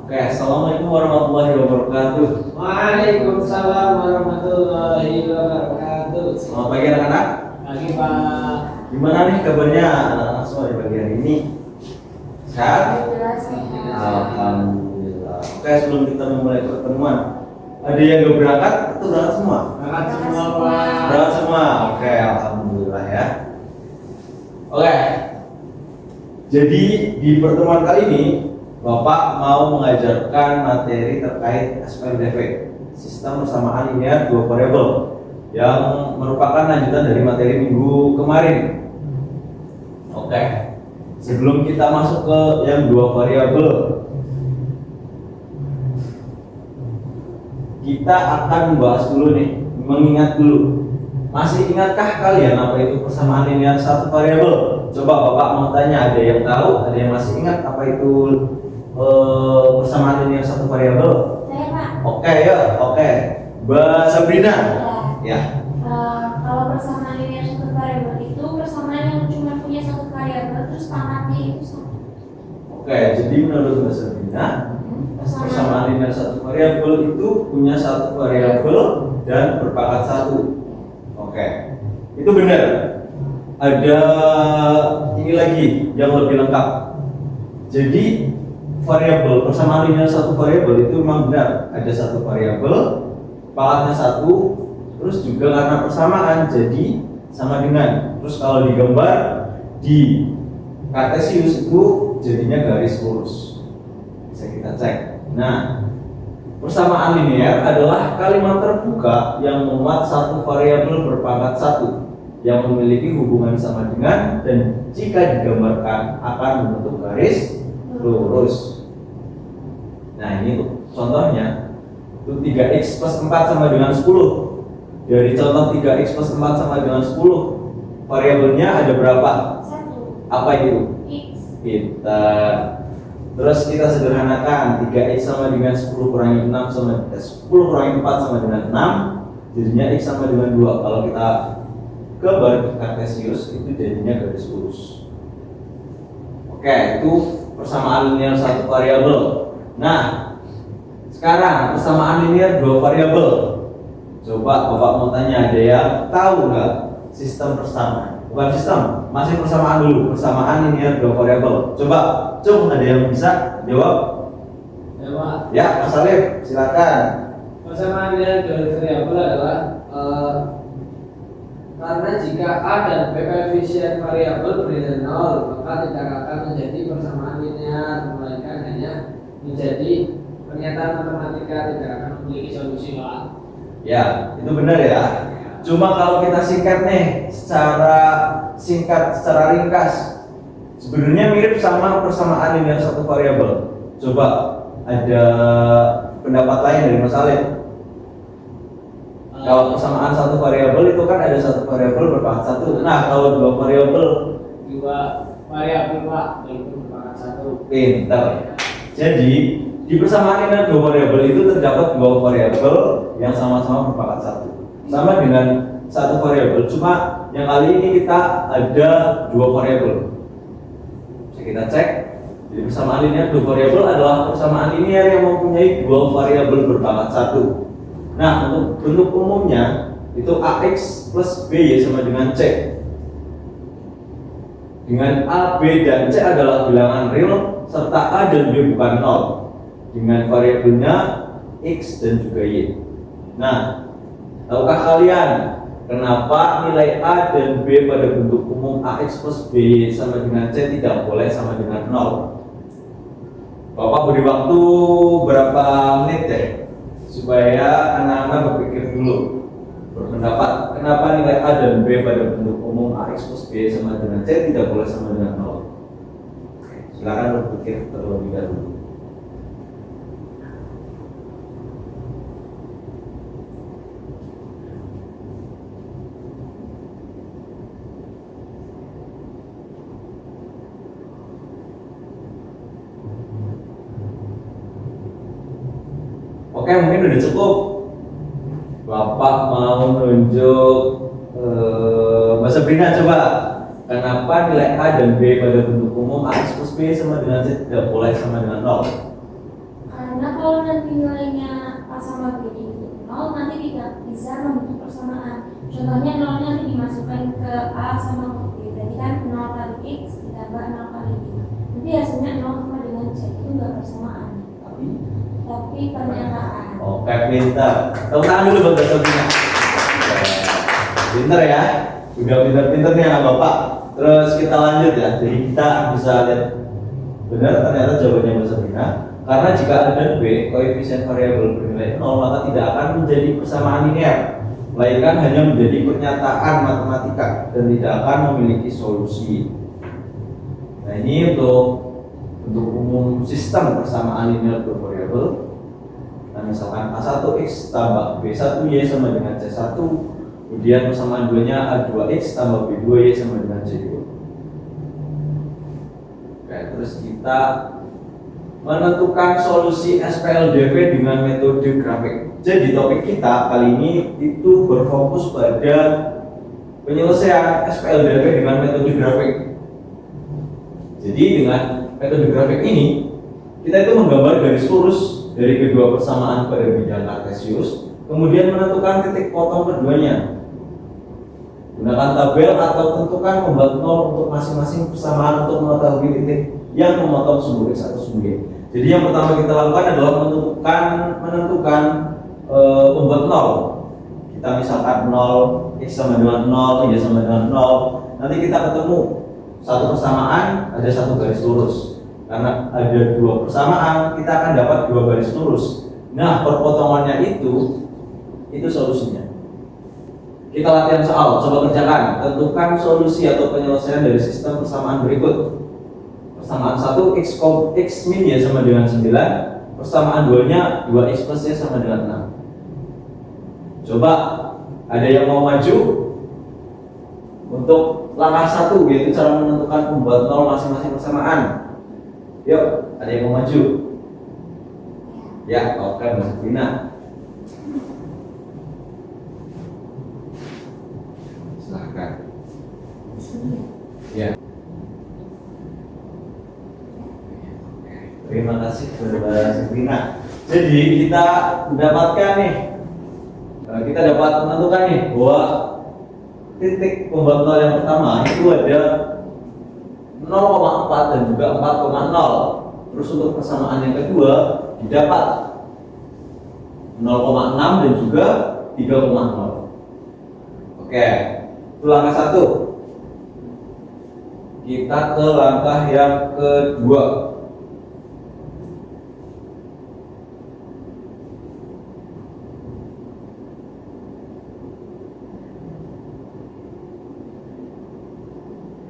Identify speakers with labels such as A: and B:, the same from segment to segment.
A: Oke, assalamualaikum warahmatullahi wabarakatuh.
B: Waalaikumsalam warahmatullahi wabarakatuh.
A: Selamat pagi anak-anak.
B: Pagi Pak.
A: Gimana nih kabarnya anak-anak semua di pagi hari ini? Sehat? Alhamdulillah. Oke, sebelum kita memulai pertemuan, ada yang gak berangkat atau berangkat semua?
B: Berangkat semua Pak.
A: Berangkat semua. Oke, alhamdulillah ya. Oke. Jadi di pertemuan kali ini Bapak mau mengajarkan materi terkait SPLDV, sistem persamaan linear dua variabel, yang merupakan lanjutan dari materi minggu kemarin. Oke. Sebelum kita masuk ke yang dua variabel, kita akan membahas dulu nih, mengingat dulu. Masih ingatkah kalian apa itu persamaan linear satu variabel? Coba Bapak mau tanya, ada yang tahu, ada yang masih ingat apa itu persamaan linear satu variabel?
C: Saya Pak.
A: Oke ya, oke. Mbak Sabrina. Ya.
C: Kalau persamaan linear satu variabel itu persamaan yang cuma punya satu variabel terus tamatnya itu sama.
A: Oke, jadi menurut Mbak Sabrina, persamaan linear satu variabel itu punya satu variabel dan berpangkat satu. Oke, itu benar. Ada ini lagi yang lebih lengkap. Jadi variabel persamaan linear satu variabel itu memang benar. Ada satu variabel, pangkatnya satu, terus juga karena persamaan jadi sama dengan. Terus kalau digambar di kartesius itu jadinya garis lurus. Bisa kita cek. Nah, persamaan linear adalah kalimat terbuka yang memuat satu variabel berpangkat satu yang memiliki hubungan sama dengan dan jika digambarkan akan membentuk garis lurus. Nah ini tuh contohnya, itu 3x plus 4 sama dengan 10. Dari contoh 3x plus 4 sama dengan 10, variabelnya ada berapa?
C: Satu.
A: Apa itu?
C: X.
A: Terus kita sederhanakan, 3x sama dengan 10 kurangi 6 sama 10 kurangi 4 sama dengan 6, jadinya x sama dengan 2. Kalau kita gambar di kartesius itu jadinya garis lurus. Oke, itu persamaan linear satu variabel. Nah, sekarang persamaan linear dua variabel. Coba Bapak mau tanya, ada yang tahu nggak sistem persamaan? Bukan sistem, masih persamaan dulu. Persamaan linear dua variabel. Coba ada yang bisa jawab?
B: Ya Pak.
A: Ya, Mas Alif, silakan.
B: Persamaan linear dua variabel adalah karena jika A dan B koefisien variabel berbeda 0, maka tidak akan menjadi persamaan linear, melainkan hanya menjadi pernyataan matematika, tidak akan memiliki solusi Pak.
A: Ya, itu benar ya. Cuma kalau kita singkat nih, secara singkat, secara ringkas, sebenarnya mirip sama persamaan linear satu variabel. Coba ada pendapat lain dari Mas Alif? Kalau persamaan satu variabel itu kan ada satu variabel berpangkat satu. Nah, kalau dua variabel,
B: Dua variabel Pak, itu berpangkat satu.
A: pintar. Jadi di persamaan linear dua variabel itu terdapat dua variabel yang sama-sama berpangkat satu, sama dengan satu variabel. Cuma yang kali ini kita ada dua variabel. Bisa kita cek. Jadi persamaan linear dua variabel adalah persamaan linear yang mempunyai dua variabel berpangkat satu. Nah, untuk bentuk umumnya itu ax plus b sama dengan c. Dengan a, b, dan c adalah bilangan real serta a dan b bukan 0 dengan variabelnya x dan juga y. Nah, tahukah kalian kenapa nilai a dan b pada bentuk umum ax plus b sama dengan c tidak boleh sama dengan 0? Bapak beri waktu berapa menit deh supaya anak-anak berpikir dulu, berpendapat kenapa nilai a dan b pada bentuk umum ax plus b sama dengan c tidak boleh sama dengan 0. Silakan berpikir terlebih dahulu. Oke, mungkin udah cukup. Bapak mau nunjuk Mbak Sabrina, coba kenapa nilai A dan B pada bentuk umum Ax plus B sama dengan Z tidak boleh sama dengan 0?
C: bisa membentuk persamaan. Contohnya nolnya nanti dimasukkan ke A sama ke B, berarti kan 0 kali X ditambah 0 kali Y. Nanti hasilnya 0 sama dengan Z, itu enggak persamaan. Tapi pernyataan.
A: Oke, pintar. Tepuk tangan dulu buat Mbak Sabrina. Pintar ya. Udah pintar-pintar nih anak Bapak. Terus kita lanjut ya. Jadi kita bisa lihat benar ternyata jawabannya Mbak Sabrina. Karena jika A dan B koefisien variabel bernilai 0, maka tidak akan menjadi persamaan linear, melainkan hanya menjadi pernyataan matematika dan tidak akan memiliki solusi. Nah, ini untuk umum sistem persamaan linear dua variabel. Nah, misalkan A1x tambah B1y sama dengan C1, kemudian persamaan duanya A2x tambah B2y sama dengan C2. Oke, terus kita menentukan solusi SPLDV dengan metode grafik. Jadi topik kita kali ini itu berfokus pada penyelesaian SPLDV dengan metode grafik. Jadi dengan metode grafik ini kita itu menggambar garis lurus dari kedua persamaan pada bidang kartesius, kemudian menentukan titik potong keduanya. Gunakan tabel atau tentukan pembuat nol untuk masing-masing persamaan untuk mengetahui titik yang memotong sumbu X atau sumbu Y. Jadi yang pertama kita lakukan adalah menentukan pembuat nol. Kita misalkan 0, X sama dengan 0, Y sama dengan 0. Nanti kita ketemu satu persamaan, ada satu garis lurus. Karena ada dua persamaan, kita akan dapat dua garis lurus. Nah, perpotongannya itu solusinya. Kita latihan soal, coba kerjakan. Tentukan solusi atau penyelesaian dari sistem persamaan berikut. Persamaan 1 X min Y sama dengan 9. Persamaan 2-nya 2X plus Y sama dengan 6. Coba, ada yang mau maju? Untuk langkah 1, yaitu cara menentukan pembuat nol masing-masing persamaan. Yuk, ada yang mau maju? Ya, oke, Mbak Sabrina. Silahkan. Ya. Terima kasih Mbak Sabrina. Jadi kita mendapatkan nih, kita dapat menentukan nih bahwa titik pembuat nol yang pertama itu ada 0,4 dan juga 4,0. Terus untuk persamaan yang kedua didapat 0,6 dan juga 3,0. Oke, itu langkah 1. Kita ke langkah yang kedua.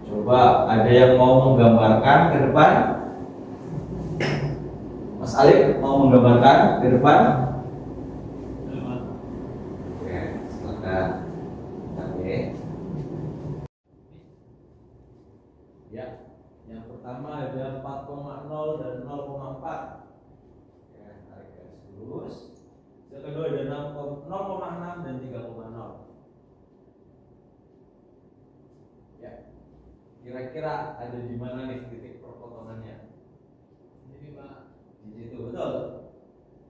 A: Coba ada yang mau menggambarkan ke depan? Mas Alif mau menggambarkan ke depan? Oke, silakan. Oke. Ya, yang pertama ada 4,0 dan 0,4. Ya, tarik garis lurus. Yang kedua ada 0,6 dan 3,0. Ya. Kira-kira ada di mana nih titik perpotongannya?
B: Jadi Pak,
A: Di situ, betul.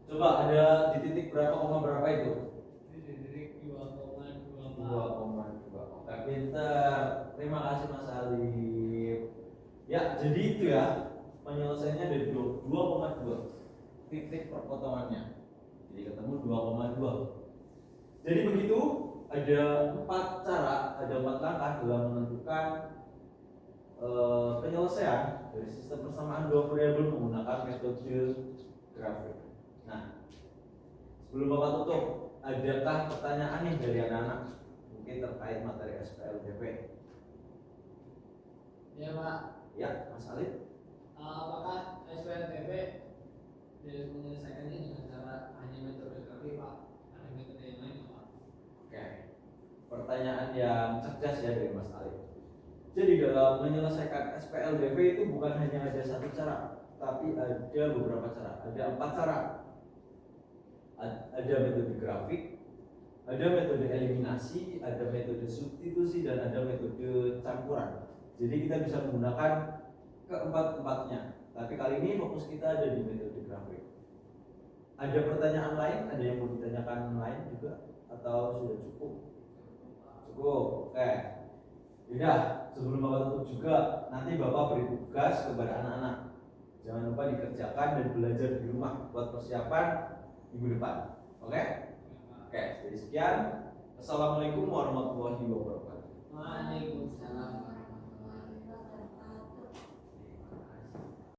A: Coba ada di titik berapa koma berapa itu?
B: ini titik 2,24.
A: 2,2. Oke, pintar. Terima kasih Mas Alif. Ya, jadi itu ya penyelesaiannya dari 2,2 titik perpotongannya. Jadi ketemu 2,2. Jadi begitu, ada 4 cara, ada 4 langkah dalam menentukan penyelesaian dari sistem persamaan dua variabel menggunakan metode grafik. Nah, sebelum Bapak tutup, adakah pertanyaan nih dari anak-anak mungkin terkait materi SPLDV?
B: Ya Pak,
A: Ya, Mas Alif.
B: apakah SPLDV menyelesaikannya dengan cara hanya metode grafik Pak? Ada metode yang lain Pak?
A: Oke, pertanyaan yang cerdas ya dari Mas Alif. Jadi dalam menyelesaikan SPLDV itu bukan hanya ada satu cara, tapi ada beberapa cara. Ada 4 cara. Ada metode grafik, ada metode eliminasi, ada metode substitusi, dan ada metode campuran. Jadi kita bisa menggunakan keempat-empatnya. Tapi kali ini fokus kita ada di metode grafik. Ada pertanyaan lain? Ada yang mau ditanyakan lain juga? atau sudah cukup? Cukup, oke. Yaudah, sebelum Bapak tutup juga, nanti Bapak beri tugas kepada anak-anak. Jangan lupa dikerjakan dan belajar di rumah buat persiapan minggu depan. Oke? Oke, jadi sekian. Assalamualaikum warahmatullahi wabarakatuh.
B: Waalaikumsalam.